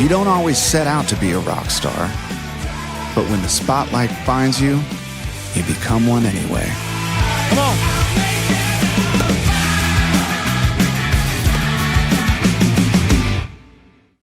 You don't always set out to be a rock star, but when the spotlight finds you, you become one anyway. Come on.